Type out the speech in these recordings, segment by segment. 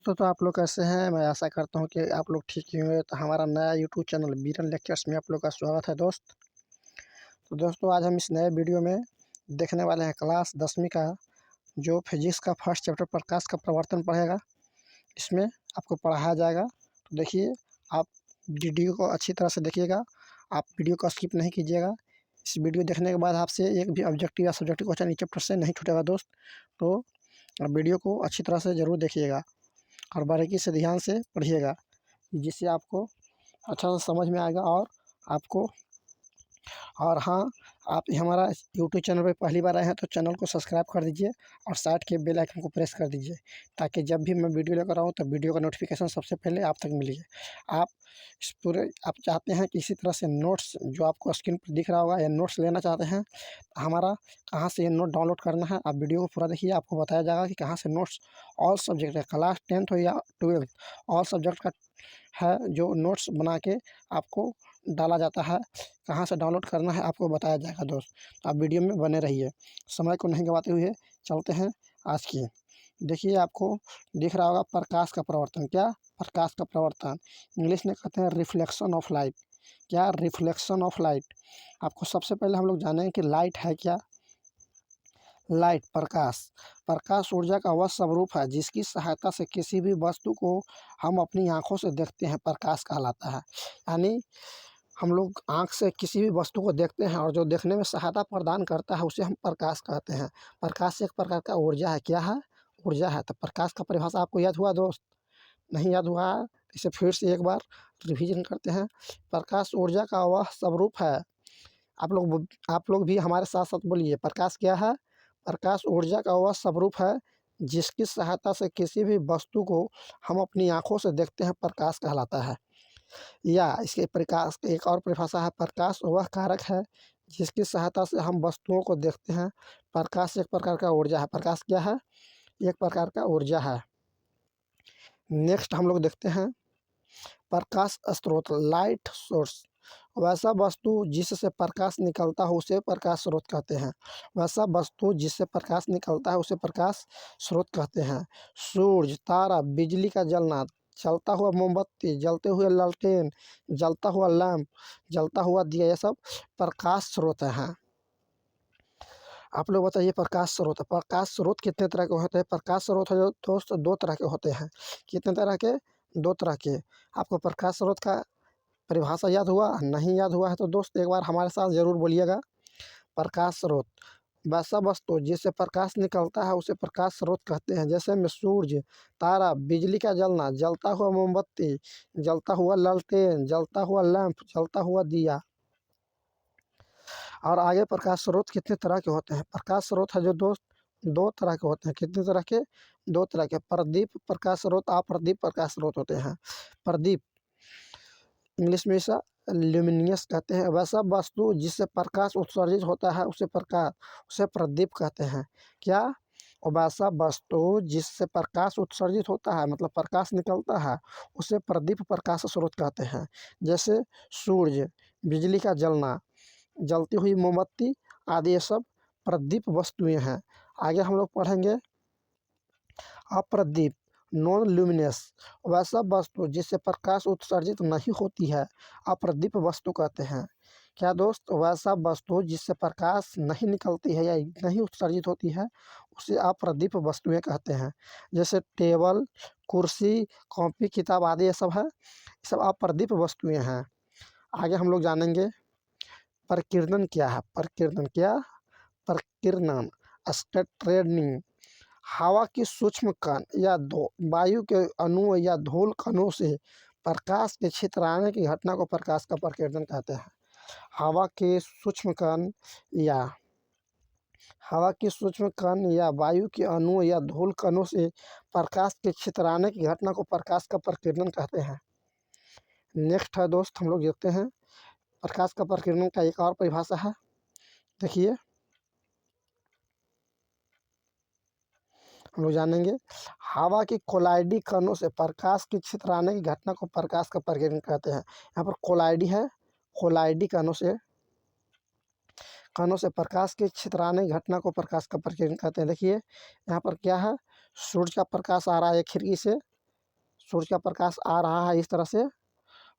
तो आप लोग कैसे हैं? मैं आशा करता हूँ कि आप लोग ठीक ही होंगे। तो हमारा नया यूट्यूब चैनल बीरन लेक्चर्स में आप लोग का स्वागत है दोस्त। तो दोस्तों आज हम इस नए वीडियो में देखने वाले हैं क्लास 10वीं का जो फिजिक्स का फर्स्ट चैप्टर प्रकाश का प्रवर्तन पढ़ेगा। इसमें आपको पढ़ाया जाएगा। तो देखिए, आप वीडियो को अच्छी तरह से देखिएगा, आप वीडियो को स्किप नहीं कीजिएगा। इस वीडियो देखने के बाद आपसे एक भी ऑब्जेक्टिव या सब्जेक्टिव क्वेश्चन इस चैप्टर से नहीं छूटेगा दोस्त। तो आप वीडियो को अच्छी तरह से ज़रूर देखिएगा और बारीकी से ध्यान से पढ़िएगा, जिससे आपको अच्छा से समझ में आएगा। और हाँ, आप हमारा यूट्यूब चैनल पे पहली बार आए हैं तो चैनल को सब्सक्राइब कर दीजिए और साइड के बेल आइकन को प्रेस कर दीजिए, ताकि जब भी मैं वीडियो लेकर आऊँ तो वीडियो का नोटिफिकेशन सबसे पहले आप तक मिले। आप आप चाहते हैं कि इसी तरह से नोट्स जो आपको स्क्रीन पर दिख रहा होगा, या नोट्स लेना चाहते हैं, हमारा कहाँ से ये नोट डाउनलोड करना है, आप वीडियो को पूरा देखिए। आपको बताया जाएगा कि कहाँ से नोट्स ऑल सब्जेक्ट है, क्लास 10th हो या 12th, ऑल सब्जेक्ट का है जो नोट्स बना के आपको डाला जाता है। कहाँ से डाउनलोड करना है आपको बताया जाएगा दोस्त। तो आप वीडियो में बने रहिए। समय को नहीं गंवाते हुए चलते हैं आज की। देखिए, आपको दिख रहा होगा प्रकाश का प्रवर्तन। क्या? प्रकाश का प्रवर्तन इंग्लिश में कहते हैं रिफ्लेक्शन ऑफ लाइट। क्या? Reflection of light. आपको सबसे पहले हम लोग जानेंगे कि लाइट है क्या। लाइट, प्रकाश। प्रकाश ऊर्जा का वह स्वरूप है जिसकी सहायता से किसी भी वस्तु को हम अपनी आँखों से देखते हैं, प्रकाश कहलाता है। यानी हम लोग आँख से किसी भी वस्तु को देखते हैं और जो देखने में सहायता प्रदान करता है उसे हम प्रकाश कहते हैं। प्रकाश एक प्रकार का ऊर्जा है। क्या है? ऊर्जा है। तो प्रकाश का परिभाषा आपको याद हुआ दोस्त? नहीं याद हुआ है? इसे फिर से एक बार रिवीजन करते हैं। प्रकाश ऊर्जा का वह स्वरूप है। आप लोग भी हमारे साथ साथ बोलिए, प्रकाश क्या है? प्रकाश ऊर्जा का वह स्वरूप है जिसकी सहायता से किसी भी वस्तु को हम अपनी आँखों से देखते हैं, प्रकाश कहलाता है। या इसके प्रकाश की एक और परिभाषा है, प्रकाश वह कारक है जिसकी सहायता से हम वस्तुओं को देखते हैं। प्रकाश एक प्रकार का ऊर्जा है। प्रकाश क्या है? एक प्रकार का ऊर्जा है। नेक्स्ट हम लोग देखते हैं प्रकाश स्रोत, लाइट सोर्स। वैसा वस्तु जिससे प्रकाश निकलता हो उसे प्रकाश स्रोत कहते हैं। वैसा वस्तु जिससे प्रकाश निकलता है उसे प्रकाश स्रोत कहते हैं। सूर्य, तारा, बिजली का जलना, जलता हुआ मोमबत्ती, जलते हुए लालटेन, जलता हुआ लैंप, जलता हुआ दिया, ये सब प्रकाश स्रोत हैं। आप लोग बताइए, प्रकाश स्रोत कितने तरह के होते हैं? प्रकाश स्रोत है जो दोस्त दो तरह के होते हैं। कितने तरह के? दो तरह के। आपको प्रकाश स्रोत का परिभाषा याद हुआ? नहीं याद हुआ है तो दोस्त एक बार हमारे साथ ज़रूर बोलिएगा। प्रकाश स्रोत, वैसा वस्तु जिससे प्रकाश निकलता है उसे प्रकाश स्रोत कहते हैं। जैसे में सूर्य, तारा, बिजली का जलना, जलता हुआ मोमबत्ती, जलता हुआ लालटेन, जलता हुआ लैंप, जलता हुआ दिया। और आगे प्रकाश स्रोत कितने तरह के होते हैं? प्रकाश स्रोत है जो दोस्त दो तरह के होते हैं। कितने तरह के? दो तरह के। प्रदीप प्रकाश स्रोत, अप्रदीप प्रकाश स्रोत होते हैं। प्रदीप इंग्लिश में इसे ल्यूमिनियस कहते हैं। वैसा वस्तु जिससे प्रकाश उत्सर्जित होता है उसे प्रदीप कहते हैं। क्या? और वैसा वस्तु जिससे प्रकाश उत्सर्जित होता है, मतलब प्रकाश निकलता है, उसे प्रदीप प्रकाश स्रोत कहते हैं। जैसे सूर्य, बिजली का जलना, जलती हुई मोमबत्ती आदि, ये सब प्रदीप वस्तुएं हैं। आगे हम लोग पढ़ेंगे अप्रदीप, नॉन ल्यूमिनस। वैसा वस्तु जिससे प्रकाश उत्सर्जित नहीं होती है, अप्रदीप वस्तु कहते हैं। क्या दोस्त? वैसा वस्तु जिससे प्रकाश नहीं निकलती है या नहीं उत्सर्जित होती है उसे अप्रदीप वस्तुएं कहते हैं। जैसे टेबल, कुर्सी, कॉपी, किताब आदि, ये सब है, ये सब अप्रदीप वस्तुएं हैं। आगे हम लोग जानेंगे प्रकीर्णन क्या है। प्रकीर्णन क्या? प्रकीर्णन, स्कैटरिंग, हवा की सूक्ष्म कण या वायु के अणुओं या धूल कणों से प्रकाश के क्षेत्र आने की घटना को प्रकाश का प्रकीर्णन कहते हैं। हवा के सूक्ष्म कण या हवा की सूक्ष्म कण या वायु के अणुओं या धूल कणों से प्रकाश के क्षेत्र आने की घटना को प्रकाश का प्रकीर्णन कहते हैं। नेक्स्ट है दोस्त, हम लोग देखते हैं प्रकाश का प्रकीर्णन का एक और परिभाषा है। देखिए, हम लोग जानेंगे हवा की कोलाइडी कणों से प्रकाश के क्षेत्र आने की घटना को प्रकाश का प्रकीर्णन कहते हैं। यहाँ पर कोलाइडी है, कोलाइडी कणों से प्रकाश के क्षेत्र आने की घटना को प्रकाश का प्रकीर्णन कहते हैं। देखिए यहाँ पर क्या है, सूर्य का प्रकाश आ रहा है एक खिड़की से, सूरज का प्रकाश आ रहा है इस तरह से,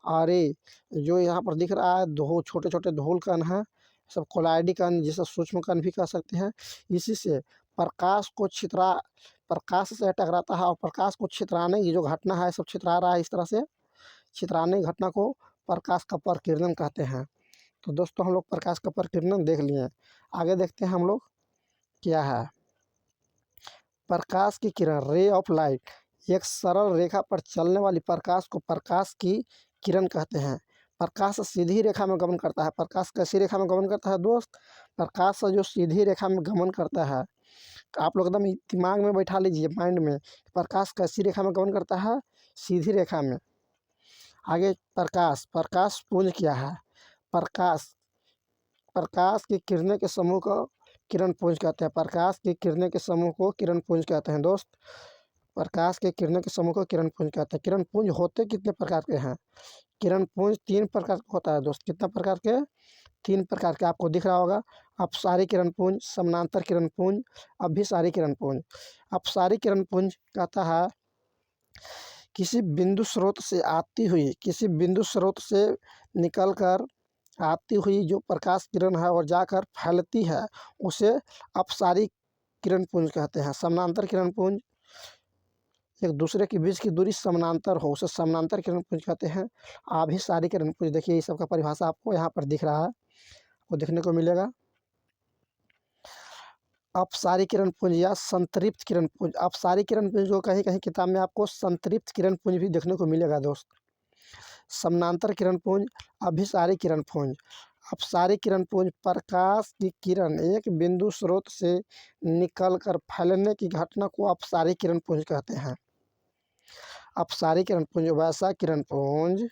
और ये जो यहाँ पर दिख रहा है धूल, छोटे-छोटे धूल कण हैं, सब कोलाइडी कण जिसे सूक्ष्म कण भी कह सकते हैं। इसी से प्रकाश से टकराता है और प्रकाश को छितराने की जो घटना है, सब छितरा रहा है इस तरह से। छितराने की घटना को प्रकाश का प्रकीर्णन कहते हैं। तो दोस्तों हम लोग प्रकाश का प्रकीर्णन देख लिए। आगे देखते हैं हम लोग क्या है। प्रकाश की किरण, रे ऑफ लाइट, एक सरल रेखा पर चलने वाली प्रकाश को प्रकाश की किरण कहते हैं। प्रकाश सीधी रेखा में गमन करता है। प्रकाश कैसी रेखा में गमन करता है दोस्त? प्रकाश जो सीधी रेखा में गमन करता है, आप लोग एकदम दिमाग में बैठा लीजिए, माइंड में। प्रकाश कैसी रेखा में गमन करता है? सीधी रेखा में। आगे प्रकाश पुंज क्या है? प्रकाश प्रकाश की किरणें के समूह को किरण पुंज कहते हैं। प्रकाश की किरणें के समूह को किरण पुंज कहते हैं दोस्त। प्रकाश के किरणें के समूह को किरण पुंज कहते हैं। किरण पुंज होते कितने प्रकार के हैं? किरण पुंज 3 प्रकार का होता है दोस्त। कितना प्रकार के? 3 प्रकार के। आपको दिख रहा होगा, अपसारी किरण पुंज, समानांतर किरण पुंज, अभिसारी किरण पुंज। अपसारी किरण पुंज कहता है किसी बिंदु स्रोत से निकलकर आती हुई जो प्रकाश किरण है और जाकर फैलती है, उसे अपसारी किरण पुंज कहते हैं। समानांतर किरण पुंज, एक दूसरे के बीच की दूरी समानांतर हो, उसे समानांतर किरण पुंज कहते हैं। अभिसारी किरण पुंज, देखिए ये सब का परिभाषा आपको यहाँ पर दिख रहा है, वो देखने को मिलेगा। अपसारी किरण पुंज या संतृप्त किरण पुंज। अपसारी किरण पुंज को कहीं कहीं किताब में आपको संतृप्त किरण पुंज भी देखने को मिलेगा दोस्त। समानांतर किरण पुंज, अभिसारी किरण पुंज। अपसारी किरण पुंज, प्रकाश की किरण एक बिंदु स्रोत से निकलकर फैलने की घटना को अपसारी किरण पुंज कहते हैं। अपसारी किरण पुंज, वैसा किरण पुंज,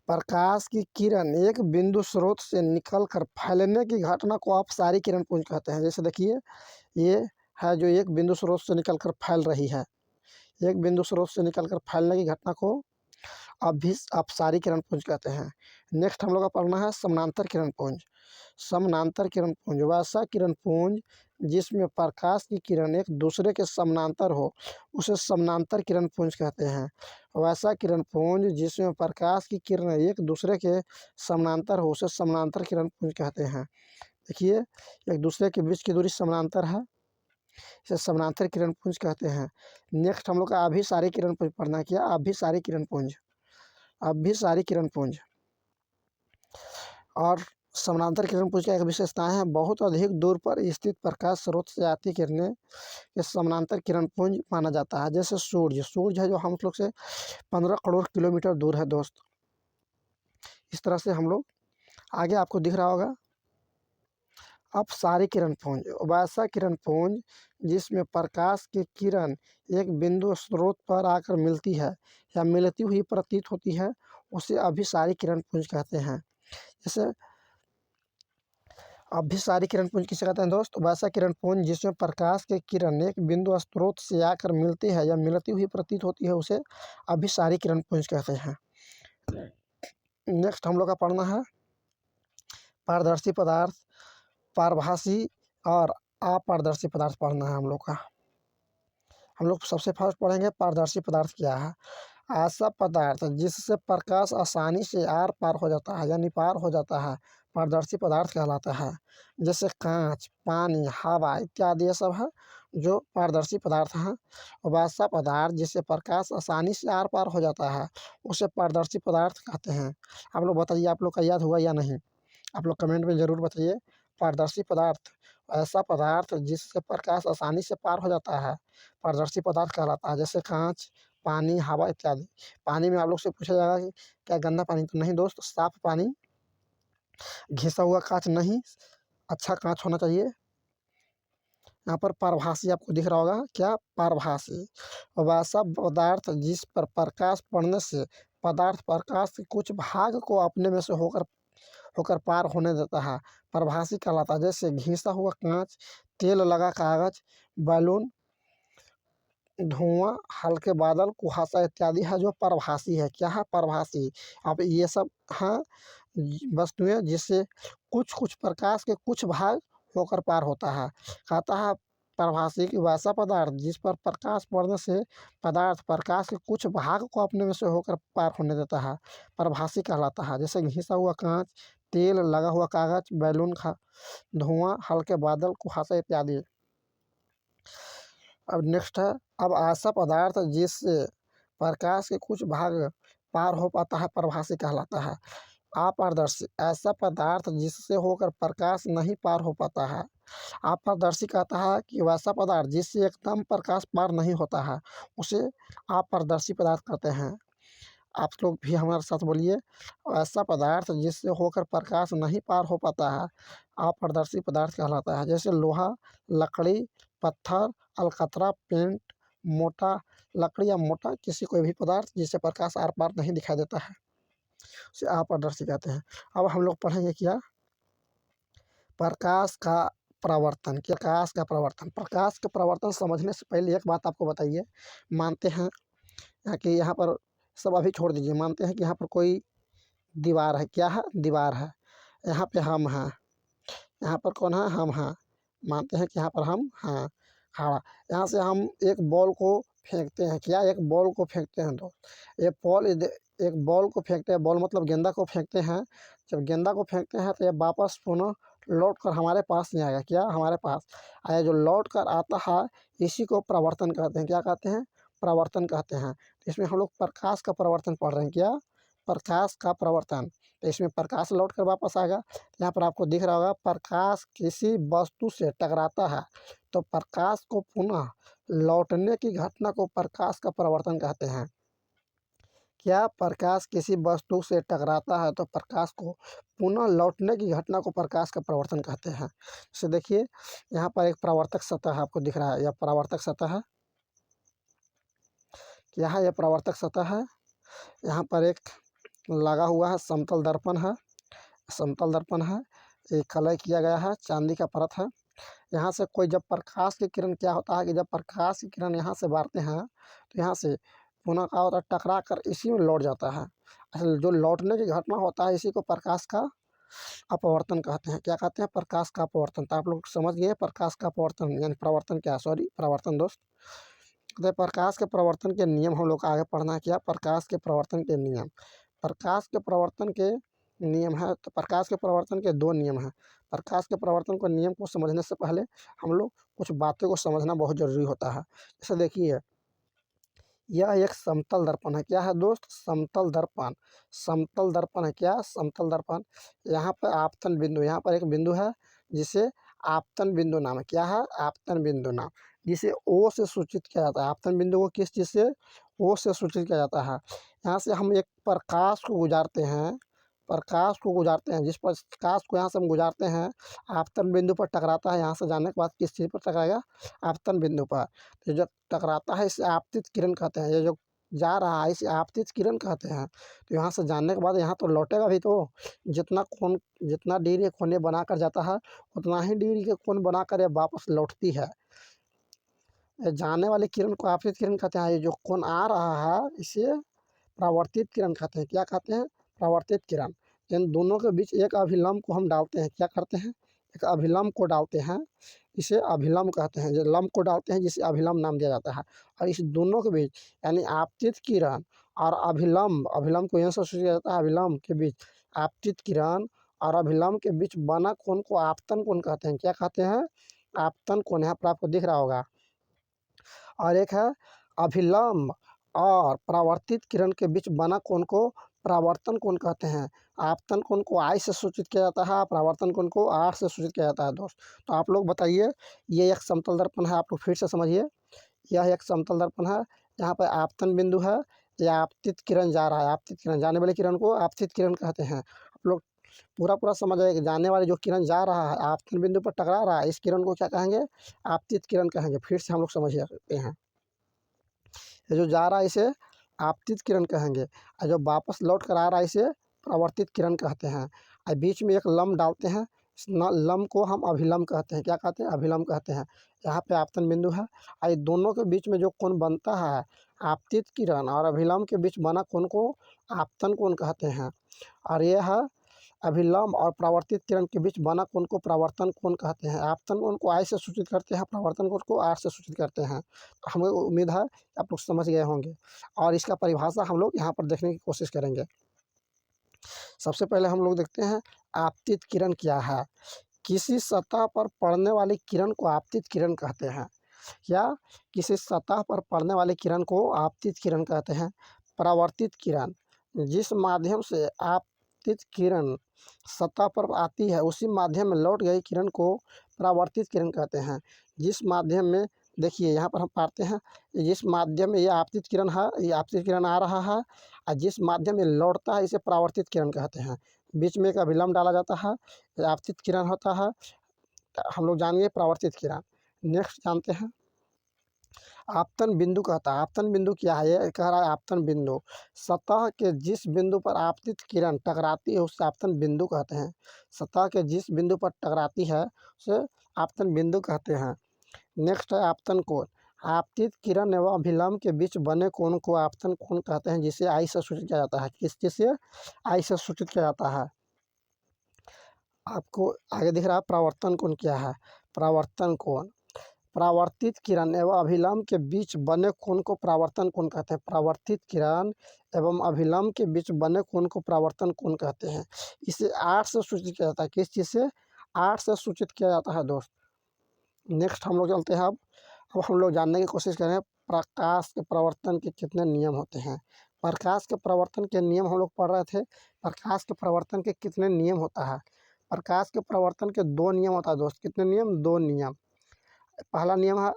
प्रकाश की किरण एक बिंदु स्रोत से निकलकर फैलने की घटना को अपसारी किरण पुंज कहते हैं। जैसे देखिए, ये है जो एक बिंदु स्रोत से निकलकर फैल रही है, एक बिंदु स्रोत से निकलकर फैलने की घटना को अपसारी किरण पुंज कहते हैं। नेक्स्ट हम लोग का पढ़ना है समानांतर किरण पुंज। समानांतर किरण पुंज, वैसा किरण पुंज जिसमें प्रकाश की किरण एक दूसरे के समानांतर हो, उसे समानांतर किरण पुंज कहते हैं। वैसा किरण पुंज जिसमें प्रकाश की किरण एक दूसरे के समानांतर हो, उसे समानांतर किरण पुंज कहते हैं। देखिए, एक दूसरे के बीच की दूरी समानांतर है, इसे समानांतर किरण पुंज कहते हैं। नेक्स्ट हम लोग का अभिसारी किरण पुंज पढ़ना किया। अभिसारी किरण पुंज, अभिसारी किरण पुंज और समानांतर किरण पुंज की एक विशेषताएं हैं, बहुत अधिक दूर पर स्थित प्रकाश स्रोत से आती किरणें ये समानांतर किरण पुंज माना जाता है। जैसे सूर्य है जो हम लोग से 15 करोड़ किलोमीटर दूर है दोस्त। इस तरह से हम लोग, आगे आपको दिख रहा होगा अपसारी किरण पुंज, वैसा किरण पुंज जिसमें प्रकाश की किरण एक बिंदु स्रोत पर आकर मिलती है या मिलती हुई प्रतीत होती है, उसे अभिसारी किरण पुंज कहते हैं। जैसे अभिसारी किरण पुंज किसे कहते हैं दोस्त? वैसा किरण पुंज जिसमें प्रकाश की किरण एक बिंदु स्रोत से आकर मिलती है या मिलती हुई प्रतीत होती है, उसे अभिसारी किरण पुंज कहते हैं। नेक्स्ट हम लोग का पढ़ना है पारदर्शी पदार्थ, पारभासी और अपारदर्शी पदार्थ पढ़ना है हम लोग का। हम लोग सबसे फर्स्ट पढ़ेंगे पारदर्शी पदार्थ क्या है। ऐसा पदार्थ जिससे प्रकाश आसानी से आर पार हो जाता है, यानी पार हो जाता है, पारदर्शी पदार्थ कहलाता है। जैसे कांच, पानी, हवा इत्यादि ये सब है जो पारदर्शी पदार्थ हैं। वैसा पदार्थ जिससे प्रकाश आसानी से आर पार हो जाता है, उसे पारदर्शी पदार्थ कहते हैं। आप लोग बताइए, आप लोग का याद हुआ या नहीं? आप लोग कमेंट में ज़रूर बताइए। पारदर्शी पदार्थ, ऐसा पदार्थ जिससे प्रकाश आसानी से पार हो जाता है, पारदर्शी पदार्थ कहलाता है। जैसे कांच, पानी, हवा इत्यादि। पानी में आप लोग से पूछा जाएगा कि क्या गंदा पानी? तो नहीं दोस्त, साफ पानी, घिसा हुआ कांच नहीं, अच्छा कांच होना चाहिए। यहाँ पर पारभासी आपको दिख रहा होगा, क्या? पारभासी, वैसा पदार्थ जिस पर प्रकाश पड़ने से पदार्थ प्रकाश के कुछ भाग को अपने में से होकर होकर पार होने देता है, पारभासी कहलाता है। जैसे घिसा हुआ कांच, तेल लगा कागज, बैलून, धुआं, हल्के बादल, कुहासा इत्यादि है जो परभासी है। क्या है? परभासी। अब ये सब हैं वस्तुएं जिससे कुछ कुछ प्रकाश के कुछ भाग होकर पार होता है। कहता है परिभाषिक वैसा पदार्थ जिस पर प्रकाश पड़ने से पदार्थ प्रकाश के कुछ भाग को अपने में से होकर पार होने देता है, परिभाषिक कहलाता है। जैसे घिसा हुआ कांच, तेल, लगा हुआ कागज, बैलून, धुआं, हल्के बादल, कुहासा इत्यादि। अब नेक्स्ट है, अब ऐसा पदार्थ जिससे प्रकाश के कुछ भाग पार हो पाता है परिभाषिक कहलाता है। अपारदर्शी, ऐसा पदार्थ जिससे होकर प्रकाश नहीं पार हो पाता है। अपारदर्शी कहता है कि वैसा पदार्थ जिससे एकदम प्रकाश पार नहीं होता है, उसे अपारदर्शी पदार्थ कहते हैं। आप लोग भी हमारे साथ बोलिए, ऐसा पदार्थ जिससे होकर प्रकाश नहीं पार हो पाता है अपारदर्शी पदार्थ कहलाता है। जैसे लोहा, लकड़ी, पत्थर, अलकतरा, पेंट, मोटा लकड़ी या मोटा किसी कोई भी पदार्थ जिससे प्रकाश आर पार नहीं दिखाई देता है, उसे अपारदर्शी कहते हैं। अब हम लोग पढ़ेंगे क्या, प्रकाश का प्रवर्तन। प्रकाश का प्रवर्तन समझने से पहले एक बात आपको बताइए, मानते हैं कि यहाँ पर सब अभी छोड़ दीजिए, मानते हैं कि यहाँ पर कोई दीवार है। क्या है? दीवार है। यहाँ पे हम हैं, यहाँ पर कौन है? हम हैं। मानते हैं कि यहाँ पर हम हैं खड़ा। यहाँ से हम एक बॉल को फेंकते हैं। क्या? एक बॉल को फेंकते हैं दोस्त। एक बॉल को फेंकते हैं, बॉल मतलब गेंदा को फेंकते हैं। जब गेंदा को फेंकते हैं तो ये वापस पुनः लौट कर हमारे पास नहीं आएगा। क्या? हमारे पास आया। जो लौट कर आता है इसी को प्रवर्तन कहते हैं। क्या कहते हैं? प्रवर्तन कहते हैं। तो इसमें हम लोग प्रकाश का प्रवर्तन पढ़ रहे हैं। क्या? प्रकाश का प्रवर्तन। तो इसमें प्रकाश लौट कर वापस आएगा। यहाँ पर आपको दिख रहा होगा, प्रकाश किसी वस्तु से टकराता है तो प्रकाश को पुनः लौटने की घटना को प्रकाश का प्रवर्तन कहते हैं। क्या? प्रकाश किसी वस्तु से टकराता है तो प्रकाश को पुनः लौटने की घटना को प्रकाश का प्रवर्तन कहते हैं। जैसे देखिए, यहाँ पर एक परावर्तक सतह आपको दिख रहा है। यह परावर्तक सतह है। क्या है? यह परावर्तक सतह है। यहाँ पर एक लगा हुआ है समतल दर्पण है। समतल दर्पण है, ये कलर किया गया है, चांदी का परत है। यहाँ से कोई जब प्रकाश की किरण, क्या होता है कि जब प्रकाश की किरण यहाँ से मारते हैं तो यहाँ से पुनः क्या होता है, टकरा कर इसी में लौट जाता है। असल जो लौटने की घटना होता है इसी को प्रकाश का अपवर्तन कहते हैं। क्या कहते हैं? प्रकाश का अपवर्तन। तो आप लोग समझ गए प्रकाश का अपवर्तन यानी प्रवर्तन क्या, सॉरी प्रवर्तन दोस्त। तो प्रकाश के प्रवर्तन के नियम हम लोग आगे पढ़ना है। क्या? प्रकाश के प्रवर्तन के नियम। प्रकाश के प्रवर्तन के नियम है, तो प्रकाश के प्रवर्तन के दो नियम हैं। प्रकाश के प्रवर्तन को नियम को समझने से पहले हम लोग कुछ बातों को समझना बहुत ज़रूरी होता है। जैसे देखिए, यह एक समतल दर्पण है। क्या है दोस्त? समतल दर्पण। समतल दर्पण है। क्या? समतल दर्पण। यहाँ पर आपतन बिंदु, यहाँ पर एक बिंदु है जिसे आपतन बिंदु नाम है। क्या है? आपतन बिंदु नाम, जिसे ओ से सूचित किया जाता है। आपतन बिंदु को किस चीज़ से? ओ से सूचित किया जाता है। यहाँ से हम एक प्रकाश को गुजारते हैं, प्रकाश को गुजारते हैं। जिस प्रकाश को यहाँ से हम गुजारते हैं आपतन बिंदु पर टकराता है। यहाँ से जाने के बाद किस चीज़ पर टकराएगा? आपतन बिंदु पर। तो जब टकराता है इसे आपतित किरण कहते हैं। ये जो जा रहा है इसे आपतित किरण कहते हैं। तो यहाँ से जाने के बाद यहाँ तो लौटेगा भी, तो जितना डिग्री के कोने बनाकर जाता है उतना ही डिग्री के कोण बनाकर ये वापस लौटती है। ये जाने वाली किरण को आपतित किरण कहते हैं। ये जो कोण आ रहा है इसे परावर्तित किरण कहते हैं। क्या कहते हैं? परावर्तित किरण। इन दोनों के बीच एक अभिलंब को हम डालते हैं। क्या करते हैं? एक अभिलंब को डालते हैं, इसे अभिलंब कहते हैं। जो लंब को डालते हैं जिसे अभिलंब नाम दिया जाता है। और इस दोनों के बीच यानी आपतित किरण और अभिलंब, अभिलंब को यहाँ से सूचित किया जाता है। अभिलंब के बीच, आपतित किरण और अभिलंब के बीच बना कोण को आपतन कोण कहते हैं। क्या कहते हैं? आपतन कोण। यहाँ पर आपको दिख रहा होगा। और एक है अभिलंब और परावर्तित किरण के बीच बना कोण को परावर्तन कोण कहते हैं। आपतन कोण को आई से सूचित किया जाता है, परावर्तन कोण को आर से सूचित किया जाता है दोस्त। तो आप लोग बताइए, ये एक समतल दर्पण है। आप लोग फिर से समझिए, यह एक समतल दर्पण है। यहाँ पर आपतन बिंदु है, यह आपतित किरण जा रहा है। आपतित किरण, जाने वाली किरण को आपतित किरण कहते हैं। आप लोग पूरा समझ आए कि जाने वाली जो किरण जा रहा है आपतन बिंदु पर टकरा रहा है, इस किरण को क्या कहेंगे? आपतित किरण कहेंगे। फिर से हम लोग समझ सकते हैं, ये जो जा रहा है इसे आपतित किरण कहेंगे, और जो वापस लौट कर आ रहा है इसे परावर्तित किरण कहते हैं। और बीच में एक लंब डालते हैं, इस लंब को हम अभिलंब कहते हैं। क्या कहते हैं? अभिलंब कहते हैं। यहाँ पे आपतन बिंदु है और दोनों के बीच में जो कोण बनता है आपतित किरण और अभिलंब के बीच बना कोण को आपतन कोण कहते हैं। और यह है अभिलंब और परावर्तित किरण के बीच बना कोण को परावर्तन कोण कहते हैं। आपतन कोण को आई से सूचित करते हैं, परावर्तन कोण को आर से सूचित करते हैं। तो हमें उम्मीद है आप लोग समझ गए होंगे और इसका परिभाषा हम लोग यहाँ पर देखने की कोशिश करेंगे। सबसे पहले हम लोग देखते हैं आपतित किरण क्या है। किसी सतह पर पड़ने वाली किरण को आपतित किरण कहते हैं, या किसी सतह पर पड़ने वाली किरण को आपतित किरण कहते हैं। परावर्तित किरण, जिस माध्यम से आपतित किरण सतह पर आती है उसी माध्यम में लौट गई किरण को परावर्तित किरण कहते हैं। जिस माध्यम में, देखिए यहाँ पर हम पाते हैं, जिस माध्यम में ये आपतित किरण है, ये आपतित किरण आ रहा है और जिस माध्यम में लौटता है इसे परावर्तित किरण कहते हैं। बीच में एक अभिलंब डाला जाता है, ये आपतित किरण होता है। हम लोग जानेंगे परावर्तित किरण। नेक्स्ट जानते हैं आपतन बिंदु कहता है। आपतन बिंदु क्या है, ये कह रहा है आपतन बिंदु सतह के जिस बिंदु पर आपतित किरण टकराती है उसे आपतन बिंदु कहते हैं। सतह के जिस बिंदु पर टकराती है उसे आपतन बिंदु कहते हैं। नेक्स्ट है आपतन कोण। आपतित किरण एवं अभिलंब के बीच बने कोण को आपतन कोण कहते हैं, जिसे आई से सूचित किया जाता है। किस चीज से? आई से सूचित किया जाता है। आपको आगे दिख रहा है परावर्तन कोण क्या है। परावर्तन कोण, परावर्तित किरण एवं अभिलंब के बीच बने कोण को परावर्तन कोण कहते हैं। परावर्तित किरण एवं अभिलंब के बीच बने कोण को परावर्तन कोण कहते हैं। इसे आर से सूचित किया जाता है। किस चीज़ से? आर से सूचित किया जाता है दोस्त। नेक्स्ट हम लोग चलते हैं। अब हम लोग जानने की कोशिश करें प्रकाश के प्रवर्तन के कितने नियम होते हैं। प्रकाश के प्रवर्तन के नियम हम लोग पढ़ रहे थे। प्रकाश के प्रवर्तन के कितने नियम होता है। प्रकाश के प्रवर्तन के दो नियम होता है दोस्त। कितने नियम? दो नियम। पहला नियम है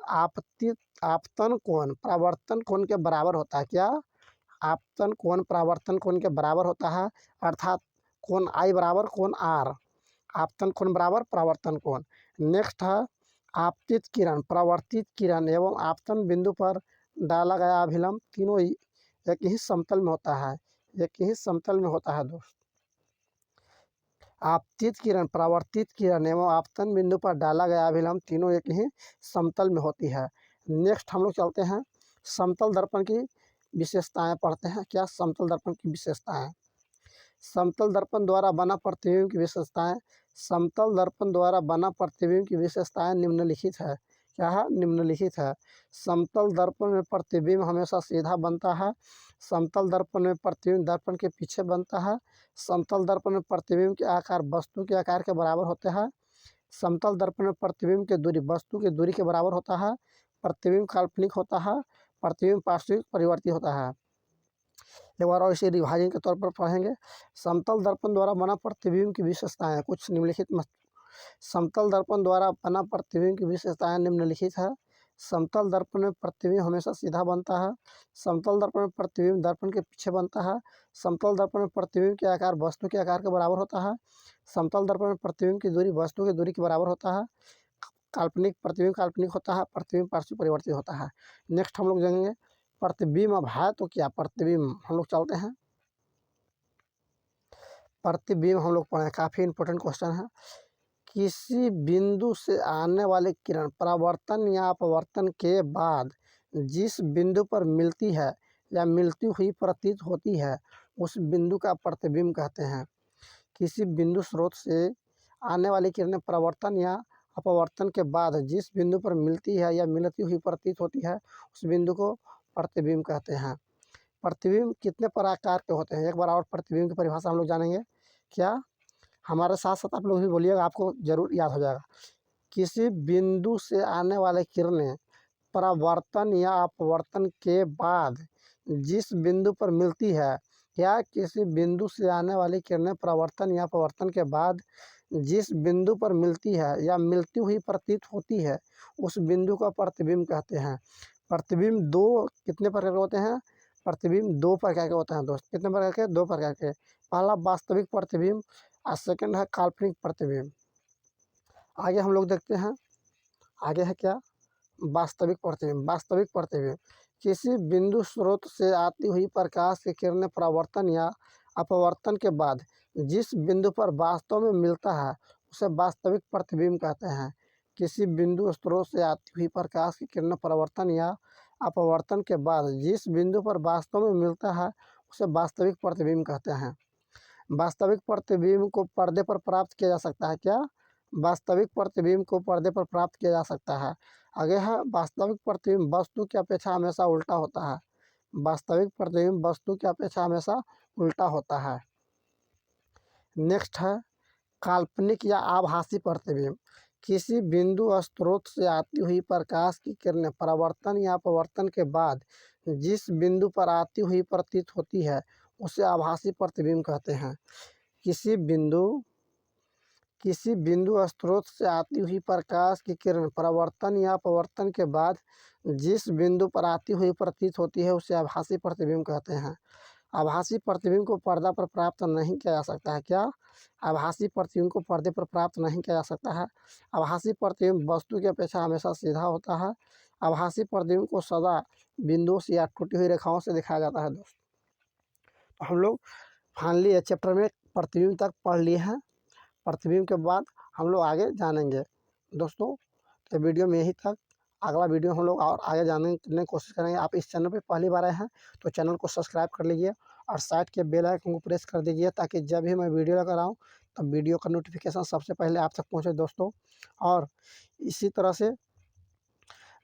आपतन कोण परावर्तन कोण के बराबर होता है। क्या? आपतन कोण परावर्तन कोण के बराबर होता है, अर्थात कोण आई बराबर कोण आर। आपतन कोण बराबर परावर्तन कोण। नेक्स्ट है आपतित किरण, परावर्तित किरण एवं आपतन बिंदु पर डाला गया अभिलंब तीनों एक ही समतल में होता है। एक ही समतल में होता है दोस्त। आपतित किरण, परावर्तित किरण एवं आपतन बिंदु पर डाला गया अभिलंब तीनों एक ही समतल में होती है। नेक्स्ट हम लोग चलते हैं समतल दर्पण की विशेषताएं पढ़ते हैं। क्या? समतल दर्पण की विशेषताएं। समतल दर्पण द्वारा बना प्रतिबिंब की विशेषताएं। समतल दर्पण द्वारा बना प्रतिबिंब की विशेषताएं निम्नलिखित है। क्या है? निम्नलिखित है। समतल दर्पण में प्रतिबिंब हमेशा सीधा बनता है। समतल दर्पण में प्रतिबिंब दर्पण के पीछे बनता है। समतल दर्पण में प्रतिबिंब के आकार वस्तु के आकार के बराबर होते हैं। समतल दर्पण में प्रतिबिंब की दूरी वस्तु की दूरी के बराबर होता है। प्रतिबिंब काल्पनिक होता है। प्रतिबिंब पार्श्विक परिवर्ती होता है। एक बार और इसे विभाजन के तौर पर पढ़ेंगे। समतल दर्पण द्वारा बना प्रतिबिंब की विशेषताएं कुछ निम्नलिखित समतल दर्पण द्वारा बना प्रतिबिंब की विशेषताएं निम्नलिखित है। समतल दर्पण में प्रतिबिंब हमेशा सीधा बनता है। समतल दर्पण में प्रतिबिंब दर्पण के पीछे बनता है। समतल दर्पण में प्रतिबिंब के आकार वस्तु के आकार के बराबर होता है। समतल दर्पण में प्रतिबिंब की दूरी वस्तु की दूरी के बराबर होता है। काल्पनिक प्रतिबिंब काल्पनिक होता है। प्रतिबिंब पार्श्व परिवर्तित होता है। नेक्स्ट हम लोग जानेंगे प्रतिबिंब अब है तो क्या। प्रतिबिंब हम लोग चलते हैं। प्रतिबिंब हम लोग पढ़े, काफ़ी इंपॉर्टेंट क्वेश्चन है। किसी बिंदु से आने वाली किरण परावर्तन या अपवर्तन के बाद जिस बिंदु पर मिलती है या मिलती हुई प्रतीत होती है उस बिंदु का प्रतिबिंब कहते हैं। किसी बिंदु स्रोत से आने वाली किरणें परावर्तन या अपवर्तन के बाद जिस बिंदु पर मिलती है या मिलती हुई प्रतीत होती है उस बिंदु को प्रतिबिंब कहते हैं। प्रतिबिंब कितने प्रकार के होते हैं, एक बार और प्रतिबिंब की परिभाषा हम लोग जानेंगे। क्या? हमारे साथ साथ आप लोग भी बोलिएगा, आपको जरूर याद हो जाएगा। किसी बिंदु से आने वाले किरणें परावर्तन या अपवर्तन के बाद जिस बिंदु पर मिलती है, या किसी बिंदु से आने वाली किरणें परावर्तन या अपवर्तन के बाद जिस बिंदु पर मिलती है या मिलती हुई प्रतीत होती है उस बिंदु का प्रतिबिंब कहते हैं। प्रतिबिंब दो कितने प्रकार के होते हैं? प्रतिबिंब दो प्रकार के होते हैं दोस्त। कितने प्रकार के? दो प्रकार के। पहला वास्तविक प्रतिबिंब और सेकंड है काल्पनिक प्रतिबिंब। आगे हम लोग देखते हैं, आगे है क्या? वास्तविक प्रतिबिंब। वास्तविक प्रतिबिंब किसी बिंदु स्रोत से आती हुई प्रकाश की किरणें परावर्तन या अपवर्तन के बाद जिस बिंदु पर वास्तव में मिलता है उसे वास्तविक प्रतिबिंब कहते हैं। किसी बिंदु स्रोत से आती हुई प्रकाश की किरणें परावर्तन या अपवर्तन के बाद जिस बिंदु पर वास्तव में मिलता है उसे वास्तविक प्रतिबिंब कहते हैं। वास्तविक प्रतिबिंब को पर्दे पर प्राप्त किया जा सकता है क्या? वास्तविक प्रतिबिंब को पर्दे पर प्राप्त किया जा सकता है। आगे है वास्तविक प्रतिबिंब वस्तु की अपेक्षा हमेशा उल्टा होता है। वास्तविक प्रतिबिंब वस्तु की अपेक्षा हमेशा उल्टा होता है। नेक्स्ट है काल्पनिक या आभासी प्रतिबिंब। किसी बिंदु स्रोत से आती हुई प्रकाश की किरणें परावर्तन या अपवर्तन के बाद जिस बिंदु पर आती हुई प्रतीत होती है उसे आभासी प्रतिबिंब कहते हैं। किसी बिंदु स्रोत से आती हुई प्रकाश की किरण परावर्तन या अपवर्तन के बाद जिस बिंदु पर आती हुई प्रतीत होती है उसे आभासी प्रतिबिंब कहते हैं। आभासी प्रतिबिंब को पर्दा पर प्राप्त नहीं किया जा सकता है क्या? आभासी प्रतिबिंब को पर्दे पर प्राप्त नहीं किया जा सकता है। आभासी प्रतिबिंब वस्तु की अपेक्षा हमेशा सीधा होता है। आभासी प्रतिबिंब को सदा बिंदुओं से या टूटी हुई रेखाओं से दिखाया जाता है। दोस्तों, तो हम लोग फाइनली ये चैप्टर में प्रतिबिंब तक पढ़ लिए हैं। प्रतिबिंब के बाद हम लोग आगे जानेंगे। दोस्तों, तो वीडियो में यही तक। अगला वीडियो हम लोग और आगे जानने की कोशिश करेंगे। आप इस चैनल पे पहली बार आए हैं तो चैनल को सब्सक्राइब कर लीजिए और साइड के बेल आइकन को प्रेस कर दीजिए ताकि जब भी मैं वीडियो लेकर आऊँ तो वीडियो का नोटिफिकेशन सबसे पहले आप तक पहुँचे दोस्तों। और इसी तरह से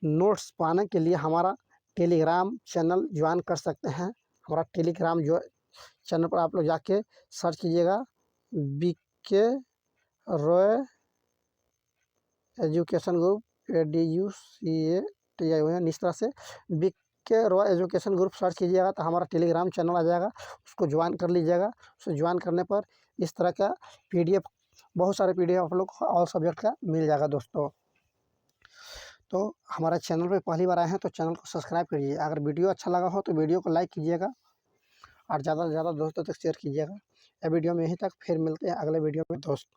नोट्स पाने के लिए हमारा टेलीग्राम चैनल ज्वाइन कर सकते हैं। हमारा टेलीग्राम जो चैनल पर आप लोग जाके सर्च कीजिएगा BK Roy education group ADUCATION। इस तरह से BK Roy education group search कीजिएगा तो हमारा टेलीग्राम चैनल आ जाएगा, उसको ज्वाइन कर लीजिएगा। उसको ज्वाइन करने पर इस तरह का PDF, बहुत सारे PDF आप लोग को ऑल सब्जेक्ट का मिल जाएगा दोस्तों। तो हमारा चैनल पे पहली बार आए हैं तो चैनल को सब्सक्राइब करिए। अगर वीडियो अच्छा लगा हो तो वीडियो को लाइक कीजिएगा और ज़्यादा से ज़्यादा दोस्तों तक शेयर कीजिएगा। ये वीडियो में यहीं तक, फिर मिलते हैं अगले वीडियो में दोस्त।